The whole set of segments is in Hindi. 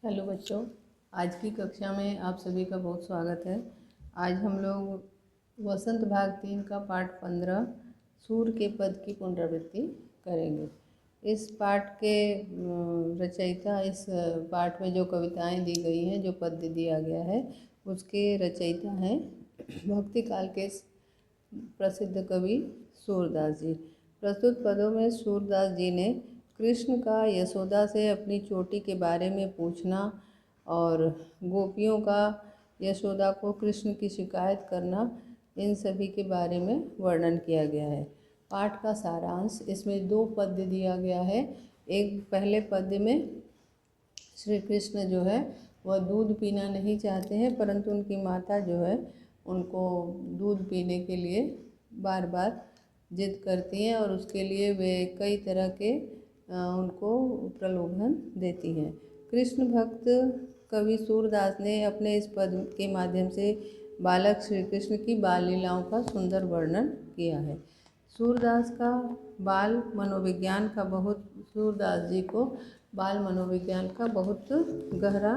हेलो बच्चों, आज की कक्षा में आप सभी का बहुत स्वागत है। आज हम लोग वसंत भाग 3 का पाठ 15 सूर के पद की पुनरावृत्ति करेंगे। इस पाठ के रचयिता, इस पाठ में जो कविताएं दी गई हैं, जो पद्य दिया गया है, उसके रचयिता हैं भक्ति काल के प्रसिद्ध कवि सूरदास जी। प्रस्तुत पदों में सूरदास जी ने कृष्ण का यशोदा से अपनी चोटी के बारे में पूछना और गोपियों का यशोदा को कृष्ण की शिकायत करना, इन सभी के बारे में वर्णन किया गया है। पाठ का सारांश, इसमें 2 पद्य दिया गया है। एक पहले पद्य में श्री कृष्ण जो है वह दूध पीना नहीं चाहते हैं, परंतु उनकी माता जो है उनको दूध पीने के लिए बार बार जिद करती हैं और उसके लिए वे कई तरह के उनको प्रलोभन देती हैं। कृष्ण भक्त कवि सूरदास ने अपने इस पद के माध्यम से बालक श्री कृष्ण की बाल लीलाओं का सुंदर वर्णन किया है। सूरदास का बाल मनोविज्ञान का सूरदास जी को बाल मनोविज्ञान का बहुत गहरा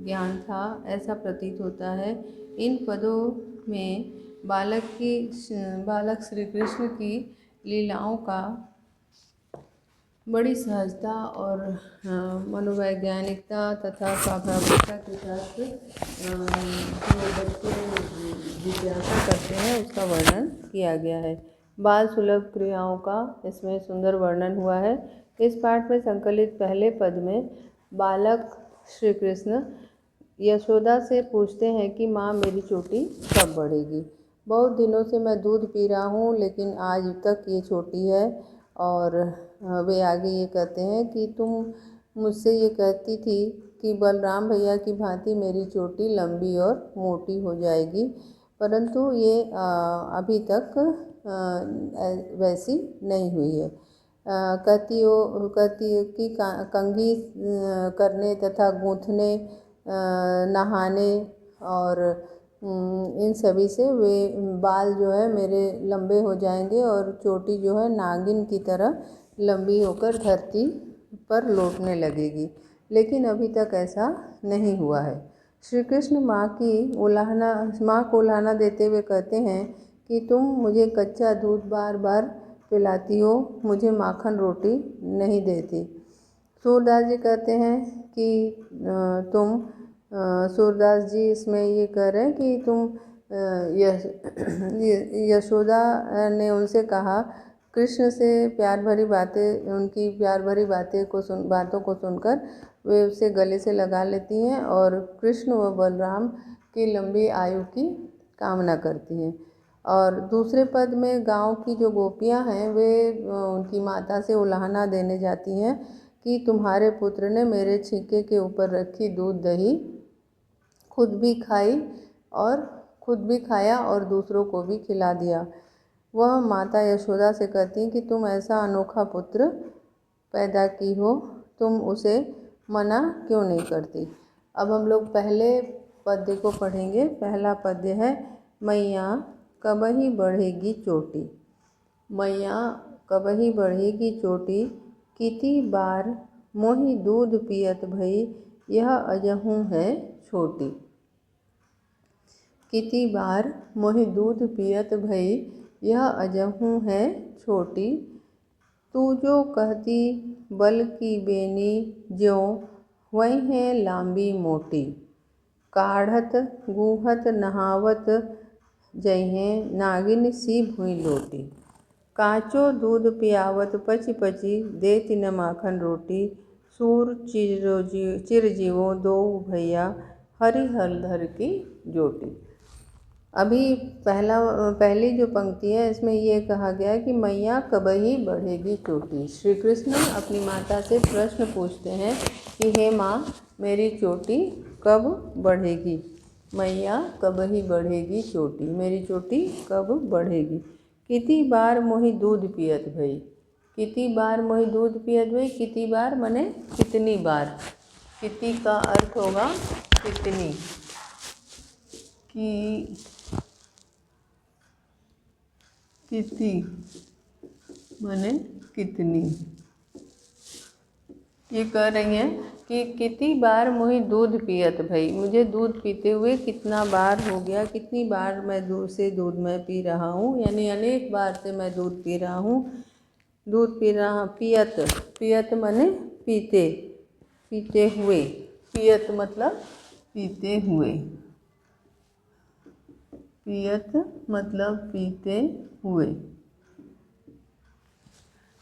ज्ञान था, ऐसा प्रतीत होता है। इन पदों में बालक श्री कृष्ण की लीलाओं का बड़ी सहजता और मनोवैज्ञानिकता तथा स्वाभाविकता के साथ जो बच्चे जिज्ञासा करते हैं उसका वर्णन किया गया है। बाल सुलभ क्रियाओं का इसमें सुंदर वर्णन हुआ है। इस पाठ में संकलित पहले पद में बालक श्री कृष्ण यशोदा से पूछते हैं कि माँ, मेरी चोटी कब बढ़ेगी। बहुत दिनों से मैं दूध पी रहा हूँ, लेकिन आज तक ये छोटी है। और वे आगे ये कहते हैं कि तुम मुझसे ये कहती थी कि बलराम भैया की भांति मेरी चोटी लंबी और मोटी हो जाएगी, परंतु ये अभी तक वैसी नहीं हुई है। कहती कि कंघी करने तथा गूंथने, नहाने और इन सभी से वे बाल जो है मेरे लंबे हो जाएंगे और चोटी जो है नागिन की तरह लंबी होकर धरती पर लौटने लगेगी, लेकिन अभी तक ऐसा नहीं हुआ है। श्री कृष्ण माँ को उलाहना देते हुए कहते हैं कि तुम मुझे कच्चा दूध बार बार पिलाती हो, मुझे माखन रोटी नहीं देती। सूरदास जी कहते हैं कि सूरदास जी इसमें ये कह रहे हैं कि यशोदा ने उनसे कहा, कृष्ण से उनकी प्यार भरी बातों को सुनकर वे उसे गले से लगा लेती हैं और कृष्ण व बलराम की लंबी आयु की कामना करती हैं। और दूसरे पद में गांव की जो गोपियां हैं वे उनकी माता से उलाहना देने जाती हैं कि तुम्हारे पुत्र ने मेरे छींके के ऊपर रखी दूध दही खुद भी खाया और दूसरों को भी खिला दिया। वह माता यशोदा से कहती कि तुम ऐसा अनोखा पुत्र पैदा की हो, तुम उसे मना क्यों नहीं करती। अब हम लोग पहले पद्य को पढ़ेंगे। पहला पद्य है, मैया कबही बढ़ेगी चोटी। मैया कबही बढ़ेगी चोटी, किती बार मोहि दूध पियत भई, यह अजहूँ है छोटी। किती बार मोहि दूध पियत भई, यह अजहूँ है छोटी। तू जो कहती बल की बेनी, ज्यों हुई है लांबी मोटी। काढ़त गूहत नहावत, जइहें नागिन सी भुई लोटी। काचो दूध पियावत पची पची, देती न माखन रोटी। सूर चिरजीवों दो भैया, हरि हरधर की जोटी। अभी पहली जो पंक्ति है इसमें ये कहा गया है कि मैया कबही बढ़ेगी चोटी। श्री कृष्ण अपनी माता से प्रश्न पूछते हैं कि हे माँ, मेरी चोटी कब बढ़ेगी। मैया कबही बढ़ेगी चोटी, मेरी चोटी कब बढ़ेगी। किती बार मोहि दूध पियत भई। किती बार मोहि दूध पियत भई, किती बार माने कितनी बार। किती का अर्थ होगा कितनी, कि किती माने कितनी। ये कह रही हैं कि कितनी बार मुझे दूध पियत भई, मुझे दूध पीते हुए कितना बार हो गया, कितनी बार मैं दूध में पी रहा हूँ, यानी अनेक बार से मैं दूध पी रहा हूँ। दूध पी रहा, पियत, पियत माने पीते, पीते हुए, पियत मतलब पीते हुए, पियत मतलब पीते हुए,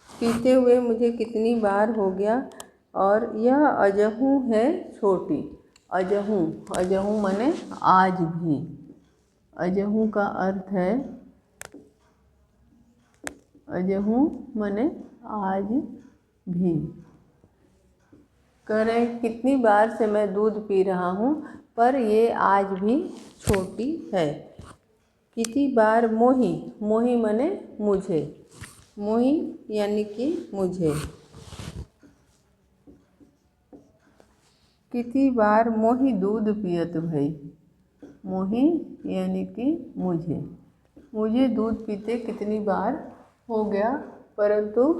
पीते हुए मुझे कितनी बार हो गया। और यह अजहू है छोटी, अजहू, अजहू माने आज भी, अजहू का अर्थ है, अजहू माने आज भी। कह रहे कितनी बार से मैं दूध पी रहा हूँ पर ये आज भी छोटी है। कितनी बार मोही, मोही माने मुझे, मोही यानी कि मुझे, कितनी बार मोही दूध पियत भई, मोही यानी कि मुझे, मुझे दूध पीते कितनी बार हो गया, परंतु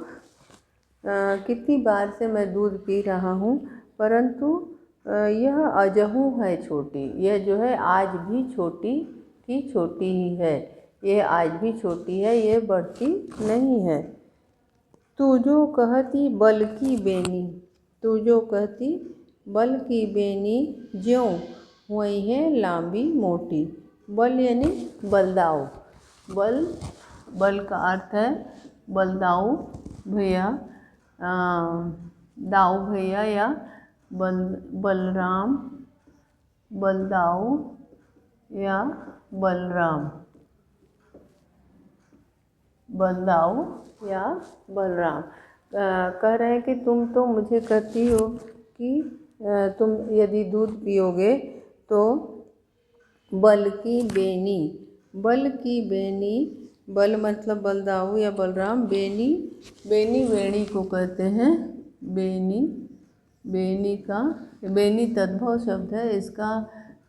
कितनी बार से मैं दूध पी रहा हूँ, परंतु यह अजहू है छोटी, यह जो है आज भी छोटी की छोटी ही है, ये आज भी छोटी है, ये बढ़ती नहीं है। तू जो कहती बल की बेनी, तू जो कहती बल की बेनी ज्यों हुई है लांबी मोटी, बल यानी बलदाऊ, बल, बल का अर्थ है बलदाऊ भैया, दाऊ भैया या बलराम, बलदाऊ या बलराम, बलदाऊ या बलराम। कह रहे हैं कि तुम तो मुझे कहती हो कि तुम यदि दूध पियोगे तो बल की बेनी, बल की बेनी, बल मतलब बलदाऊ या बलराम, बेनी, बेनी वेणी को कहते हैं, बेनी, बेनी का, बेनी तद्भव शब्द है, इसका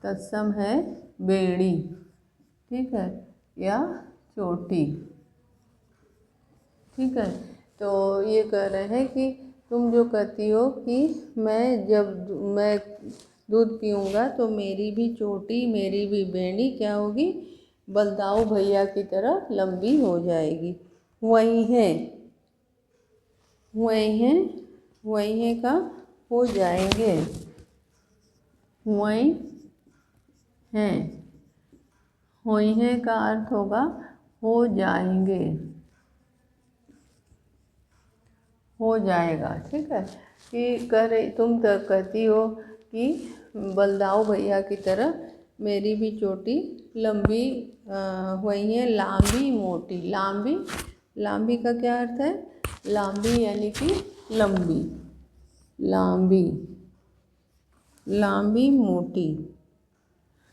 तत्सम है बेड़ी, ठीक है, या चोटी, ठीक है। तो ये कह रहे हैं कि तुम जो कहती हो कि मैं दूध पीऊँगा तो मेरी भी चोटी, मेरी भी बेड़ी क्या होगी, बलदाऊ भैया की तरह लंबी हो जाएगी। वही है, वही है, वही है का हो जाएंगे, वही हैं, वही है का अर्थ होगा हो जाएंगे, हो जाएगा, ठीक है। कि कह रही तुम तो कहती हो कि बलदाऊ भैया की तरह मेरी भी चोटी लंबी हुई है, लांबी मोटी, लांबी, लांबी का क्या अर्थ है, लांबी यानी कि लंबी, लांबी, लांबी मोटी,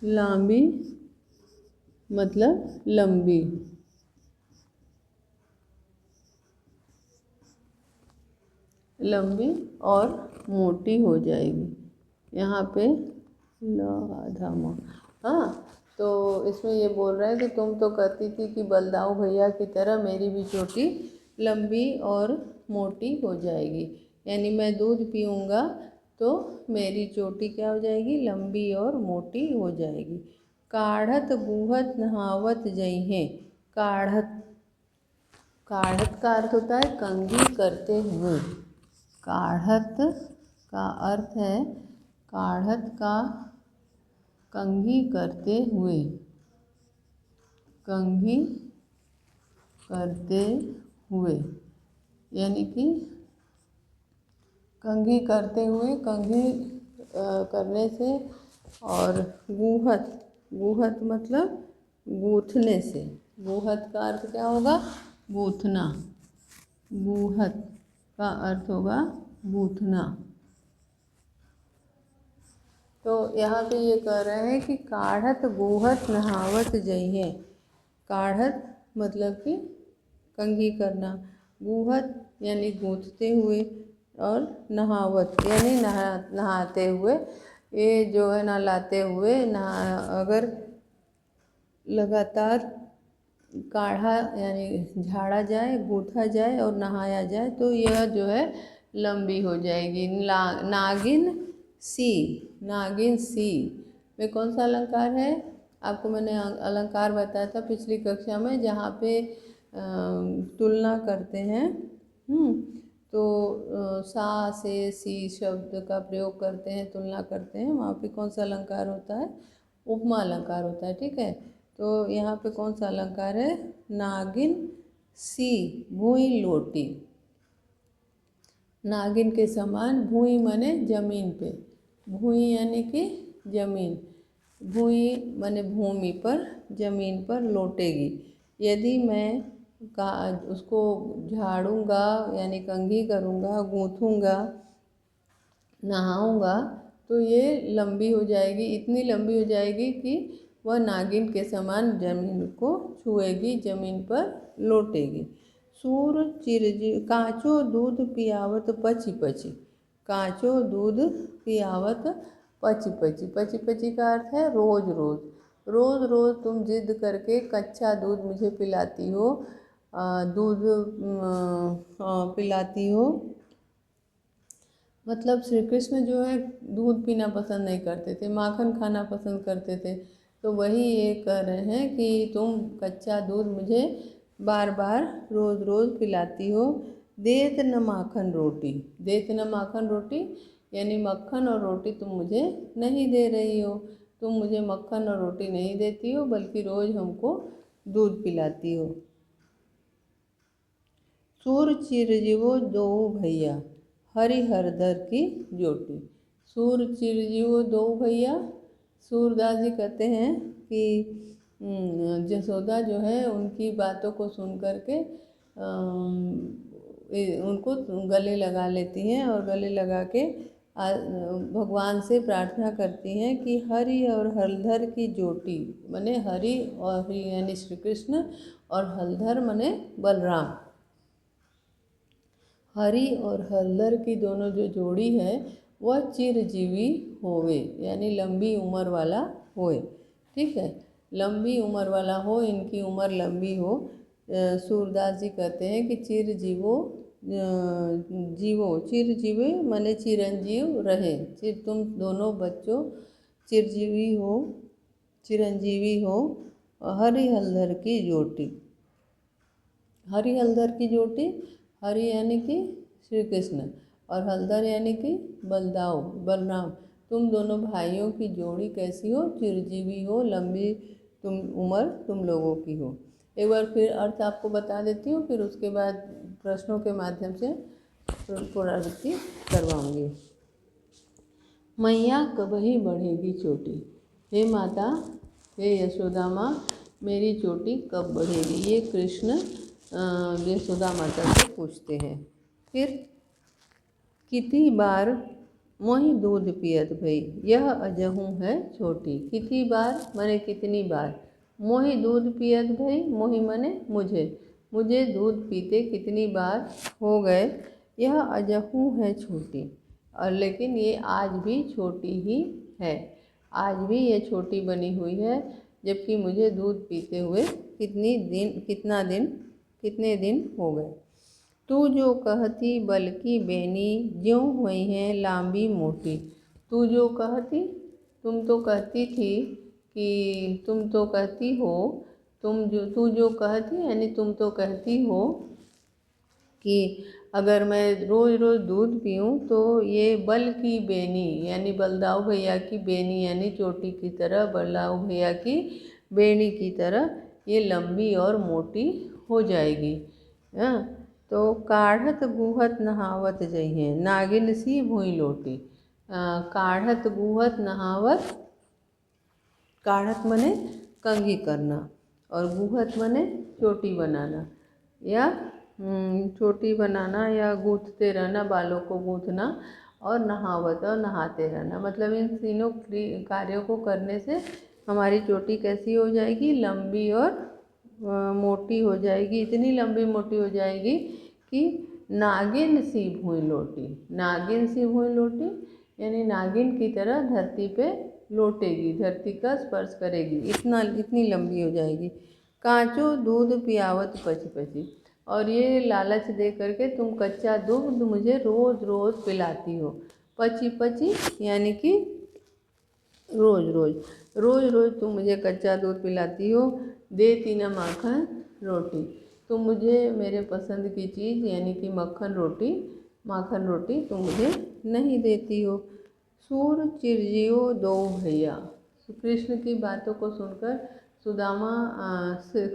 लांबी मतलब लंबी, लंबी और मोटी हो जाएगी, यहाँ पे आधा माँ। हाँ, तो इसमें ये बोल रहा है कि तुम तो कहती थी कि बलदाऊ भैया की तरह मेरी भी चोटी लंबी और मोटी हो जाएगी, यानी मैं दूध पीऊँगा तो मेरी चोटी क्या हो जाएगी, लंबी और मोटी हो जाएगी। काढ़त बूहत नहावत जइहें, काढ़त, काढ़त का अर्थ होता है कंघी करते हुए, काढ़त का अर्थ है, काढ़त का कंघी करते हुए, कंघी करते हुए, यानी कि कंघी करते हुए, कंघी करने से, और गूहत, गूहत मतलब गूँथने से, गूहत का अर्थ क्या होगा, गूँथना, गूहत का अर्थ होगा गूँथना। तो यहाँ पे ये कह रहे हैं कि काढ़त बूहत नहावत जइहें, काढ़त मतलब कि कंघी करना, बूहत यानी गूँथते हुए, और नहावत यानी नहाते हुए, ये जो है नहलाते हुए, अगर लगातार काढ़ा यानी झाड़ा जाए, गूँथा जाए और नहाया जाए तो यह जो है लंबी हो जाएगी। नागिन सी, नागिन सी में कौन सा अलंकार है? आपको मैंने अलंकार बताया था पिछली कक्षा में, जहाँ पे तुलना करते हैं। तो सा से सी शब्द का प्रयोग करते हैं, तुलना करते हैं, वहाँ पे कौन सा अलंकार होता है? उपमा अलंकार होता है। ठीक है, तो यहाँ पे कौन सा अलंकार है? नागिन सी भूई लोटी। नागिन के समान, भूई माने जमीन पे, भूई यानी कि जमीन, भूई माने भूमि पर, जमीन पर लोटेगी। यदि मैं उसको झाड़ूंगा यानी कंघी करूंगा, गूंथूंगा, नहाऊंगा, तो ये लंबी हो जाएगी, इतनी लंबी हो जाएगी कि वह नागिन के समान जमीन को छुएगी, जमीन पर लोटेगी। सूर चिरजी काँचो दूध पियावत पची पची, काँचो दूध पियावत पची पची। पची पची का अर्थ है रोज रोज। रोज रोज तुम जिद करके कच्चा दूध मुझे पिलाती हो, दूध पिलाती हो। मतलब श्री कृष्ण जो है दूध पीना पसंद नहीं करते थे, माखन खाना पसंद करते थे। तो वही ये कह रहे हैं कि तुम कच्चा दूध मुझे बार बार रोज़ रोज़ पिलाती हो। देत न माखन रोटी, देत न माखन रोटी यानी मक्खन और रोटी तुम मुझे नहीं दे रही हो। तुम मुझे मक्खन और रोटी नहीं देती हो, बल्कि रोज़ हमको दूध पिलाती हो। सूर चिरजीवो दो भैया, हरि हरदर की जोटी। सूर चिरजीवो दो भैया, सूरदास जी कहते हैं कि जसोदा जो है उनकी बातों को सुन करके उनको गले लगा लेती हैं, और गले लगा के भगवान से प्रार्थना करती हैं कि हरि और हलधर की जोटी, माने हरि और यानी श्री कृष्ण, और हलधर माने बलराम। हरि और हलधर की दोनों जो जोड़ी है वह चिरजीवी होवे, यानी लंबी उम्र वाला होए। ठीक है, लंबी उम्र वाला हो, इनकी उम्र लंबी हो। सूरदास जी कहते हैं कि चिरजीवो जीवो, चिरजीवी माने चिरंजीव रहे। तुम दोनों बच्चों चिरजीवी हो, चिरंजीवी हो। हरि हलधर की जोटी, हरि हलधर की जोटी, हरि यानी कि श्री कृष्ण और हलधर यानी कि बलराम, तुम दोनों भाइयों की जोड़ी कैसी हो? चिरजीवी हो, लंबी तुम उम्र तुम लोगों की हो। एक बार फिर अर्थ आपको बता देती हूँ, फिर उसके बाद प्रश्नों के माध्यम से पुनरावृत्ति करवाऊंगी। मैया कबही बढ़ेगी चोटी, हे माता, हे यशोदा माँ, मेरी चोटी कब बढ़ेगी? ये कृष्ण यशोदा माता से पूछते हैं। फिर कितनी बार मोहि दूध पियत भई, यह अजहूँ है छोटी। कितनी बार माने कितनी बार, मोहि दूध पियत भई, मोहि माने मुझे, मुझे दूध पीते कितनी बार हो गए। यह अजहूँ है छोटी, और लेकिन ये आज भी छोटी ही है, आज भी ये छोटी बनी हुई है, जबकि मुझे दूध पीते हुए कितने दिन हो गए। तू जो कहती बल्कि बेनी, ज्यों हुई है लांबी मोटी। तू जो कहती, तुम तो कहती थी कि तुम तो कहती हो, तू जो कहती यानी तुम तो कहती हो कि अगर मैं रोज़ रोज़ दूध पीऊँ तो ये बल की बेनी यानी बलदाऊ भैया की बेनी यानी चोटी की तरह, बलदाऊ भैया की बेनी की तरह ये लंबी और मोटी हो जाएगी। तो काढ़त गुहत नहावत जइहे, नागिन सी भूई लोटी। काढ़त गुहत नहावत, काढ़त मने कंघी करना और गुहत मने चोटी बनाना, या चोटी बनाना या गूंथते रहना, बालों को गूंथना, और नहावत और नहाते रहना। मतलब इन तीनों कार्यों को करने से हमारी चोटी कैसी हो जाएगी? लंबी और मोटी हो जाएगी, इतनी लंबी मोटी हो जाएगी कि नागिन सी भूई लोटी। नागिन सी भूई लोटी यानी नागिन की तरह धरती पे लोटेगी, धरती का स्पर्श करेगी, इतनी लंबी हो जाएगी। काँचो दूध पियावत पची पची, और ये लालच दे करके तुम कच्चा दूध मुझे रोज़ रोज़ पिलाती हो। पची पची यानी कि रोज़ रोज़ तुम मुझे कच्चा दूध पिलाती हो। देती न माखन रोटी, तुम मुझे मेरे पसंद की चीज़ यानी कि माखन रोटी तुम मुझे नहीं देती हो। सूर चिरजियो दो भैया, कृष्ण की बातों को सुनकर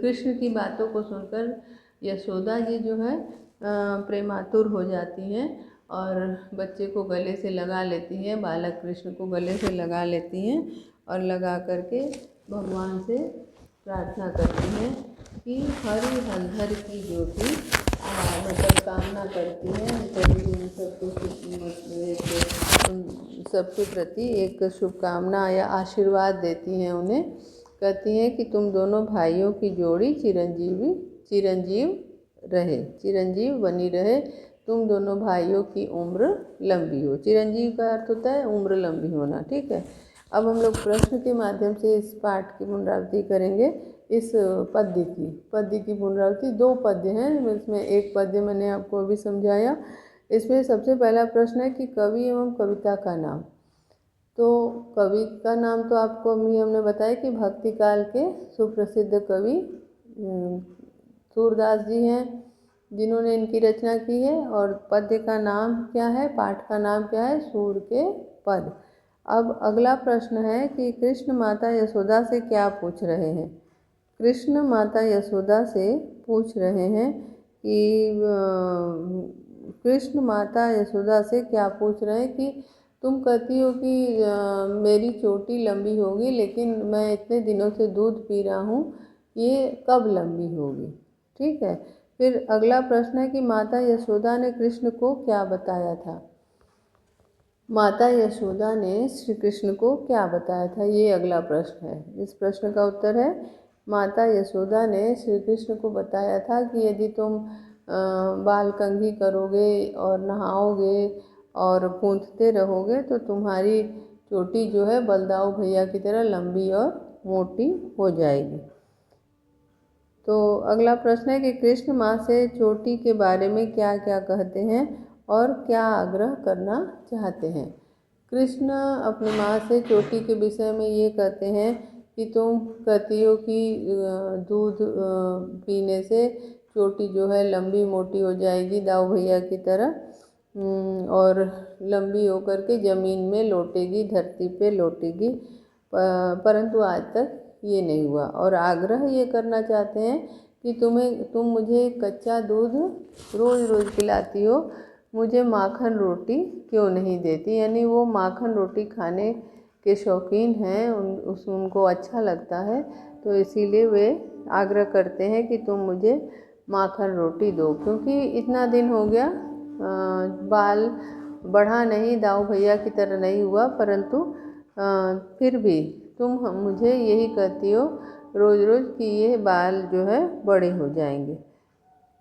कृष्ण की बातों को सुनकर यशोदा जी जो है प्रेमातुर हो जाती हैं और बच्चे को गले से लगा लेती हैं, बालक कृष्ण को गले से लगा लेती हैं और लगा करके भगवान से प्रार्थना करती हैं कि हरि हलधर की ज्योति मतलब कामना करती हैं सबके प्रति एक शुभकामना या आशीर्वाद देती हैं उन्हें। कहती हैं कि तुम दोनों भाइयों की जोड़ी चिरंजीव बनी रहे, तुम दोनों भाइयों की उम्र लंबी हो। चिरंजीव का अर्थ होता है उम्र लंबी होना। ठीक है, अब हम लोग प्रश्न के माध्यम से इस पाठ की पुनरावृत्ति करेंगे। इस पद्य की पुनरावृत्ति 2 पद्य हैं, इसमें एक पद्य मैंने आपको अभी समझाया। इसमें सबसे पहला प्रश्न है कि कवि एवं कविता का नाम। तो कवि का नाम तो आपको अभी हमने बताया कि भक्ति काल के सुप्रसिद्ध कवि सूरदास जी हैं जिन्होंने इनकी रचना की है। और पद्य का नाम क्या है, पाठ का नाम क्या है, सूर के पद। अब अगला प्रश्न है कि कृष्ण माता यशोदा से क्या पूछ रहे हैं। कृष्ण माता यशोदा से पूछ रहे हैं कि कृष्ण माता यशोदा से क्या पूछ रहे हैं कि तुम कहती हो कि मेरी चोटी लंबी होगी, लेकिन मैं इतने दिनों से दूध पी रहा हूँ, ये कब लंबी होगी। ठीक है, फिर अगला प्रश्न है कि माता यशोदा ने कृष्ण को क्या बताया था। माता यशोदा ने श्री कृष्ण को क्या बताया था, ये अगला प्रश्न है। इस प्रश्न का उत्तर है माता यशोदा ने श्री कृष्ण को बताया था कि यदि तुम बाल कंघी करोगे और नहाओगे और गूंथते रहोगे तो तुम्हारी चोटी जो है बलदाऊ भैया की तरह लंबी और मोटी हो जाएगी। तो अगला प्रश्न है कि कृष्ण माँ से चोटी के बारे में क्या क्या कहते हैं और क्या आग्रह करना चाहते हैं। कृष्ण अपनी माँ से चोटी के विषय में ये कहते हैं कि तुम कहती हो कि दूध पीने से चोटी जो है लंबी मोटी हो जाएगी दाऊ भैया की तरह, और लंबी होकर के ज़मीन में लौटेगी, धरती पे लौटेगी, परंतु आज तक ये नहीं हुआ। और आग्रह ये करना चाहते हैं कि तुम मुझे कच्चा दूध रोज़ रोज़ पिलाती हो, मुझे माखन रोटी क्यों नहीं देती। यानी वो माखन रोटी खाने के शौकीन हैं, उनको अच्छा लगता है, तो इसीलिए वे आग्रह करते हैं कि तुम मुझे माखन रोटी दो, क्योंकि इतना दिन हो गया बाल बढ़ा नहीं, दाऊ भैया की तरह नहीं हुआ, परंतु फिर भी तुम मुझे यही कहती हो रोज़ रोज़ कि ये बाल जो है बड़े हो जाएंगे।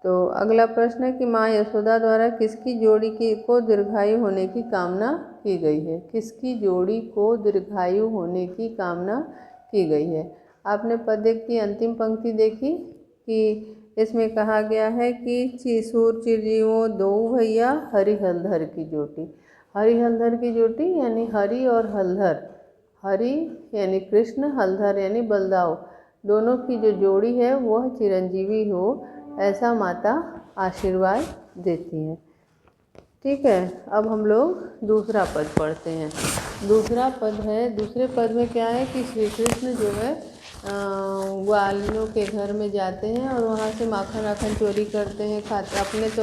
तो अगला प्रश्न है कि माँ यशोदा द्वारा किसकी जोड़ी को दीर्घायु होने की कामना की गई है। किसकी जोड़ी को दीर्घायु होने की कामना की गई है। आपने पद्य की अंतिम पंक्ति देखी कि इसमें कहा गया है कि सूर चिरजीवो दो भैया हरि हलधर की जोटी। हरि हलधर की जोटी यानी हरि और हलधर, हरि यानी कृष्ण, हलधर यानी बलदाऊ, दोनों की जो जोड़ी है वह चिरंजीवी हो, ऐसा माता आशीर्वाद देती हैं। ठीक है, अब हम लोग दूसरा पद पढ़ते हैं। दूसरा पद है, दूसरे पद में क्या है कि श्री कृष्ण जो है ग्वालियों के घर में जाते हैं और वहाँ से माखन चोरी करते हैं, खाते, अपने तो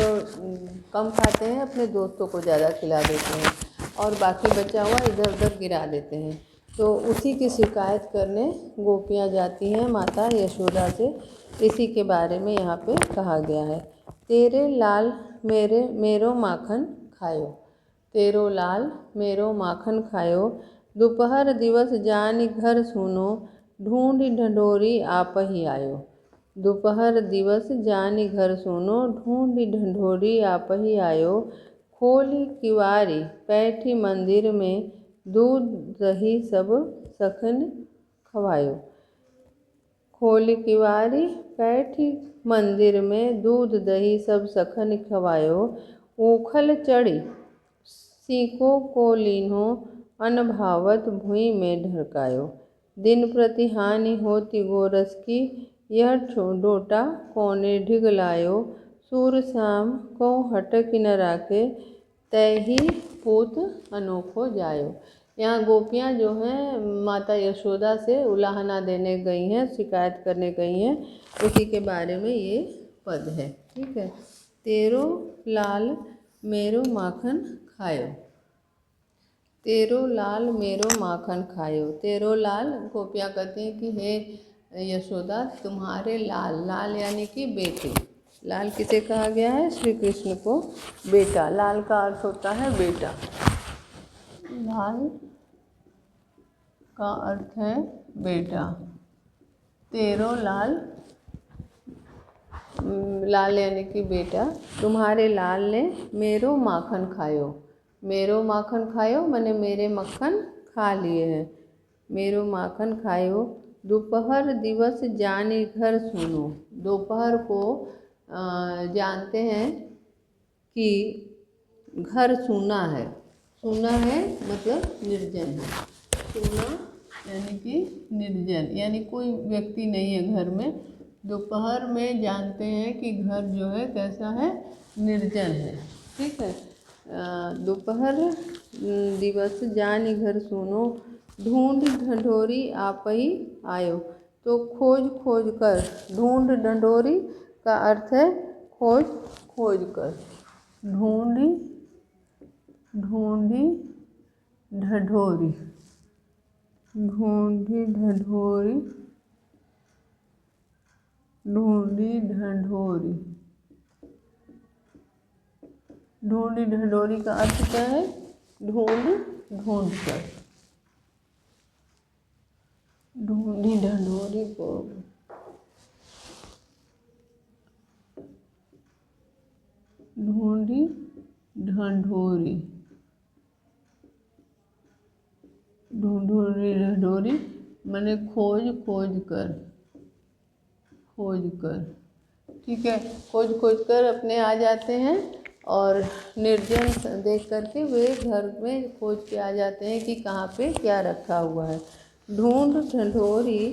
कम खाते हैं, अपने दोस्तों को ज़्यादा खिला देते हैं और बाकी बचा हुआ इधर उधर गिरा देते हैं। तो उसी की शिकायत करने गोपियाँ जाती हैं माता यशोदा से। इसी के बारे में यहाँ पे कहा गया है। तेरे लाल मेरो माखन खायो, तेरो लाल मेरो माखन खायो, दोपहर दिवस जानी घर सुनो, ढूंढ ढंढोरी आप ही आयो। दोपहर दिवस जानी घर सुनो, ढूंढ ढंढोरी आप ही आयो, खोली किवारी बैठी मंदिर में, दूध दही सब सखन खवायो। खोली किवारी बैठी मंदिर में, दूध दही सब सखन खवायो, ऊखल चढ़ी सीको को लीन्हो, अनभावत भुइ में ढरकायो। दिन प्रति हानि होती गोरस की, यह डोटा कोने ढिगलायो, सूर शाम को हटक न राखे, तैही पूत अनोखो जायो। यहाँ गोपियाँ जो हैं माता यशोदा से उलाहना देने गई हैं, शिकायत करने गई हैं, उसी के बारे में ये पद है। ठीक है। तेरो लाल मेरो माखन खायो, तेरो लाल मेरो माखन खायो। तेरो लाल, गोपियाँ कहती हैं कि हे यशोदा तुम्हारे लाल, लाल यानी कि बेटे। लाल किसे कहा गया है? श्री कृष्ण को बेटा। लाल का अर्थ होता है बेटा। लाल का अर्थ है बेटा। तेरो लाल, लाल यानी कि बेटा, तुम्हारे लाल ने मेरो माखन खायो। मेरो माखन खायो माने मेरे मक्खन खा लिए हैं। मेरो माखन खायो, दोपहर दिवस जानी घर सुनो। दोपहर को जानते हैं कि घर सूना है। सूना है मतलब निर्जन है। सूना यानी कि निर्जन, यानी कोई व्यक्ति नहीं है घर में। दोपहर में जानते हैं कि घर जो है कैसा है? निर्जन है। ठीक है। दोपहर दिवस जानी घर सुनो, ढूंढ ढंढोरी आप ही आयो। तो खोज खोज कर, ढूंढ ढंढोरी का अर्थ है खोज खोज कर। ढूंढी ढूंढी ढढोरी, ढूंढी ढढोरी, ढूंढी ढंढोरी। ढूंढी ढंढोरी का अर्थ क्या है? ढूंढ ढूंढ कर। ढूंढी ढंढोरी को ढूंढी ढंढोरी, ढूंढी ढंढोरी माने खोज खोज कर, खोज कर। ठीक है। खोज खोज कर अपने आ जाते हैं और निर्जन देख करके वे घर में खोज के आ जाते हैं कि कहाँ पे क्या रखा हुआ है। ढूंढ ढंढोरी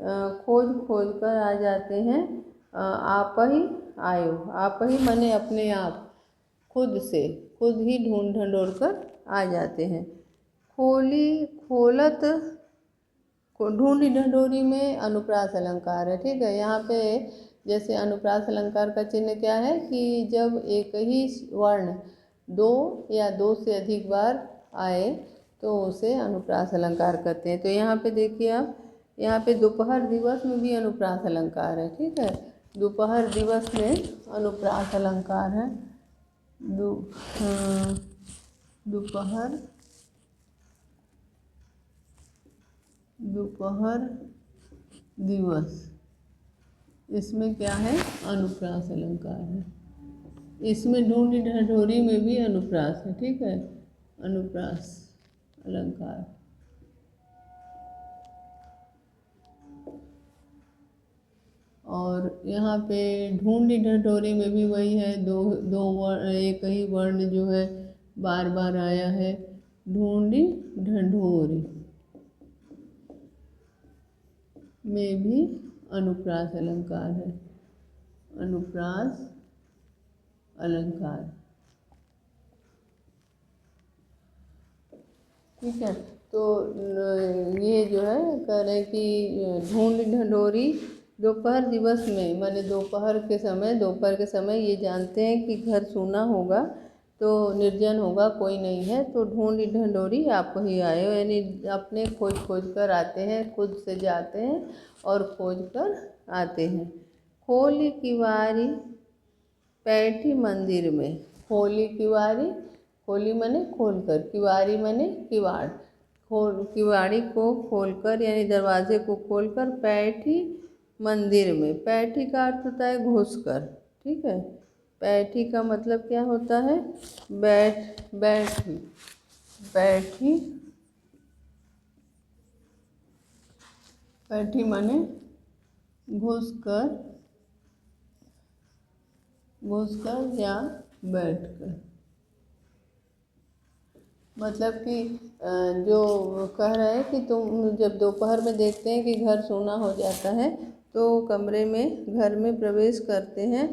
खोज खोज कर आ जाते हैं। आप ही आयो, आप ही माने अपने आप, खुद से, खुद ही ढूंढ ढंढोर कर आ जाते हैं। खोली खोलत, ढूंढी ढंढोरी में अनुप्रास अलंकार है। ठीक है। यहाँ पे जैसे अनुप्रास अलंकार का चिन्ह क्या है कि जब एक ही वर्ण दो या दो से अधिक बार आए तो उसे अनुप्रास अलंकार कहते हैं। तो यहाँ पे देखिए आप, यहाँ पे दोपहर दिवस में भी अनुप्रास अलंकार है। ठीक है। दोपहर दिवस में अनुप्रास अलंकार है। दोपहर दोपहर दिवस, इसमें क्या है? अनुप्रास अलंकार है। इसमें ढूंढी ढंढोरी में भी अनुप्रास है। ठीक है। अनुप्रास अलंकार। और यहाँ पे ढूंढी ढंढोरी में भी वही है, दो दो वर्ण, एक ही वर्ण जो है बार बार आया है। ढूंढी ढंढोरी में भी अनुप्रास अलंकार है। अनुप्रास अलंकार। ठीक है। तो ये जो है कह रहे हैं कि ढूंढ ढंढोरी दोपहर दिवस में, माने दोपहर के समय, दोपहर के समय ये जानते हैं कि घर सूना होगा, तो निर्जन होगा, कोई नहीं है, तो ढूंढी ढंढोरी आप ही आए हो, यानी अपने खोज खोज कर आते हैं, खुद से जाते हैं और खोज कर आते हैं। खोली किवारी बैठी मंदिर में। खोली किवारी, खोली माने खोल कर, किवारी माने किवाड़। किवाड़ी को खोलकर यानी दरवाजे को खोलकर बैठी मंदिर में। बैठी का अर्थ होता है घुसकर। ठीक है। बैठी का मतलब क्या होता है? बैठी, बैठी, बैठी माने घुसकर, घुसकर या बैठकर। मतलब कि जो कह रहे हैं कि तुम जब दोपहर में देखते हैं कि घर सूना हो जाता है तो कमरे में घर में प्रवेश करते हैं,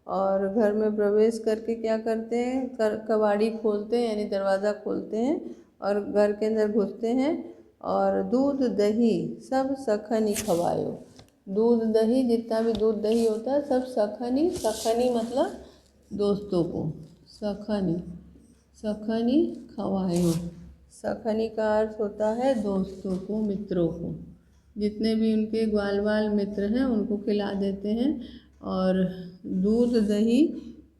और घर में प्रवेश करके क्या करते हैं, कबाड़ी खोलते हैं यानी दरवाज़ा खोलते हैं और घर के अंदर घुसते हैं और दूध दही सब सखनी खवायो। दूध दही, जितना भी दूध दही होता है सब सखनी, सखनी मतलब दोस्तों को, सखनी, सखनी खवायो। सखनी का अर्थ होता है दोस्तों को, मित्रों को, जितने भी उनके ग्वाल बाल मित्र हैं उनको खिला देते हैं। और दूध दही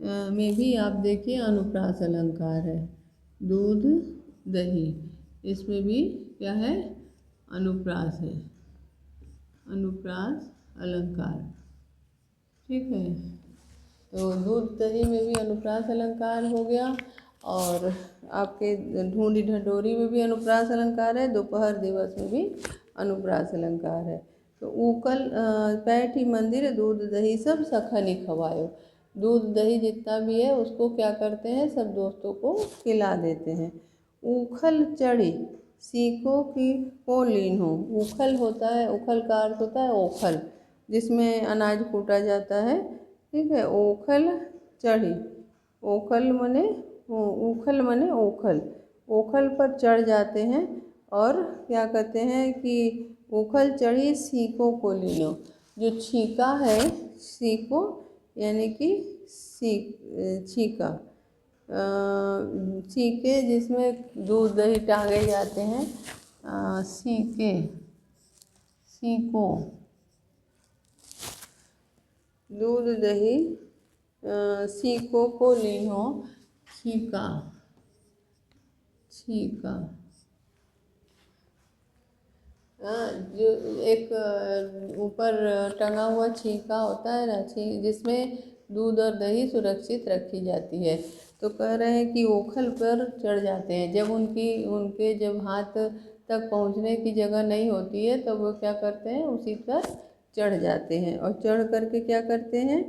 में भी आप देखिए अनुप्रास अलंकार है, दूध दही, इसमें भी क्या है, अनुप्रास है, अनुप्रास अलंकार। ठीक है, तो दूध दही में भी अनुप्रास अलंकार हो गया। और आपके ढूंढी ढंढोरी में भी अनुप्रास अलंकार है, दोपहर दिवस में भी अनुप्रास अलंकार है। तो ऊकल पैठी मंदिर दूध दही सब सखनी खवायो। दूध दही जितना भी है उसको क्या करते हैं, सब दोस्तों को खिला देते हैं। ऊखल चढ़ी सीखो की को लीन हो। ऊखल होता है, उखल का अर्थ होता है ओखल, जिसमें अनाज कूटा जाता है। ठीक है, ओखल चढ़ी, ओखल मने, ऊखल मने ओखल, ओखल पर चढ़ जाते हैं और क्या कहते हैं कि ऊखल चढ़ी सीको को लीनो। जो छीका है, सीको यानी कि छीका, छीके जिसमें दूध दही टांगे जाते हैं, सीके, सीको, दूध दही, सीको को लीनो, छीका, छीका। जो एक ऊपर टंगा हुआ छीका होता है ना, जिसमें दूध और दही सुरक्षित रखी जाती है। तो कह रहे हैं कि ओखल पर चढ़ जाते हैं, जब उनके जब हाथ तक पहुंचने की जगह नहीं होती है तो वो क्या करते हैं, उसी पर चढ़ जाते हैं। और चढ़ करके क्या करते हैं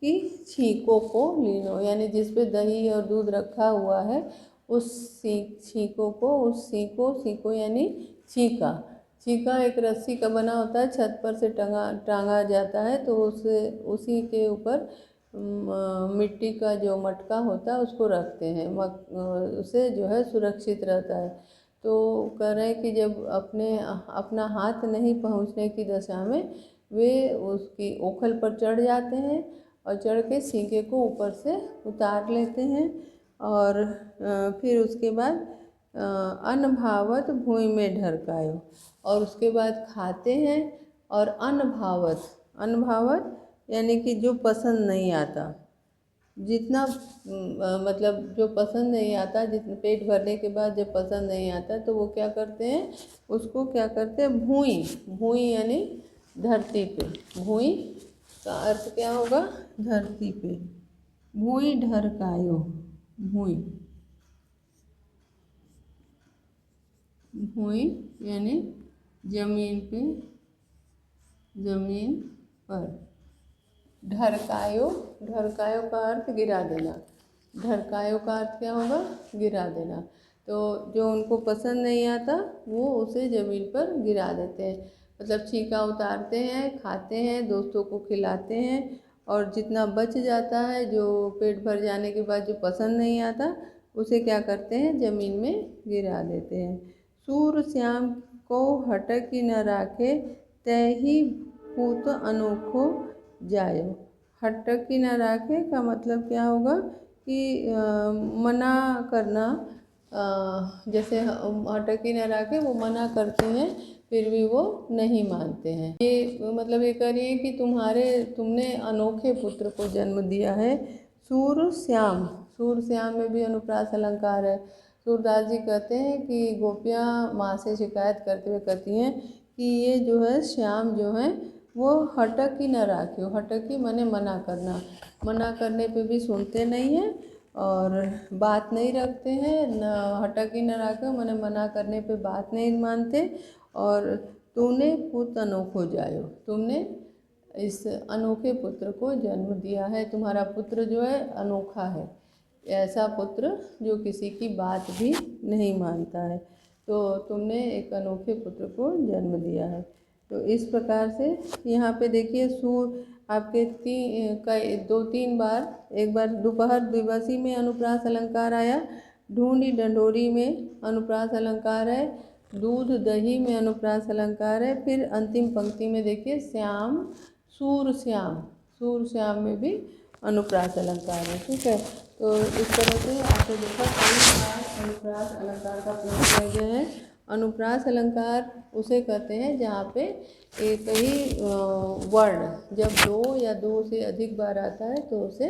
कि छीकों को लीनो, यानी जिस पे दही और दूध रखा हुआ है उस छीकों को, उस सीको यानी छीका, छीका एक रस्सी का बना होता है, छत पर से टांगा जाता है, तो उसी के ऊपर मिट्टी का जो मटका होता है उसको रखते हैं, उसे जो है सुरक्षित रहता है। तो कह रहे हैं कि जब अपना हाथ नहीं पहुंचने की दशा में वे उसकी ओखल पर चढ़ जाते हैं और चढ़ के सीके को ऊपर से उतार लेते हैं। और फिर उसके बाद अनभावत भूमि में ढरकायो, और उसके बाद खाते हैं। और अनभावत, अनभावत यानी कि जो पसंद नहीं आता, जितना मतलब जो पसंद नहीं आता, जितना पेट भरने के बाद जब पसंद नहीं आता तो वो क्या करते हैं, उसको क्या करते हैं, भूई, भूई यानी धरती पे, भूई का अर्थ क्या होगा, धरती पे, भूई ढरकायो, भूई, भूई यानी जमीन पे, जमीन पर। ढरकायो, ढरकायो का अर्थ गिरा देना, ढरकायो का अर्थ क्या होगा, गिरा देना। तो जो उनको पसंद नहीं आता वो उसे ज़मीन पर गिरा देते हैं, मतलब छीका उतारते हैं, खाते हैं, दोस्तों को खिलाते हैं, और जितना बच जाता है जो पेट भर जाने के बाद जो पसंद नहीं आता उसे क्या करते हैं, ज़मीन में गिरा देते हैं। सूर श्याम को हटक ही न राखे, तहि पूत अनोखो जायो। हटकी न राखे का मतलब क्या होगा कि मना करना, जैसे हटकी न राखे वो मना करते हैं फिर भी वो नहीं मानते हैं। ये मतलब ये कह रही है कि तुमने अनोखे पुत्र को जन्म दिया है। सूर श्याम, सूर श्याम में भी अनुप्रास अलंकार है। सूरदास जी कहते हैं कि गोपियाँ माँ से शिकायत करते हुए कहती हैं कि ये जो है श्याम जो है वो हटक ही न राखे, हटक ही माने मना करना, मना करने पे भी सुनते नहीं हैं और बात नहीं रखते हैं, न हटक ही न राखे माने मना करने पे बात नहीं मानते। और तूने पुत अनोखो जायो, तुमने इस अनोखे पुत्र को जन्म दिया है। तुम्हारा पुत्र जो है अनोखा है, ऐसा पुत्र जो किसी की बात भी नहीं मानता है। तो तुमने एक अनोखे पुत्र को जन्म दिया है। तो इस प्रकार से यहाँ पे देखिए सूर आपके कई 2-3 बार, एक बार दोपहर दिवसी में अनुप्रास अलंकार आया, ढूंढी डंडोरी में अनुप्रास अलंकार है, दूध दही में अनुप्रास अलंकार है, फिर अंतिम पंक्ति में देखिए श्याम सूर श्याम में भी अनुप्रास अलंकार है। ठीक है, तो इस तरह से आपने देखा कई बार अनुप्रास अलंकार का प्रयोग किया गया है। अनुप्रास अलंकार उसे कहते हैं जहाँ पे एक ही वर्ण जब 2 या 2 से अधिक बार आता है तो उसे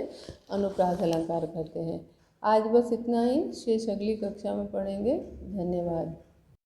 अनुप्रास अलंकार कहते हैं। आज बस इतना ही, शेष अगली कक्षा में पढ़ेंगे। धन्यवाद।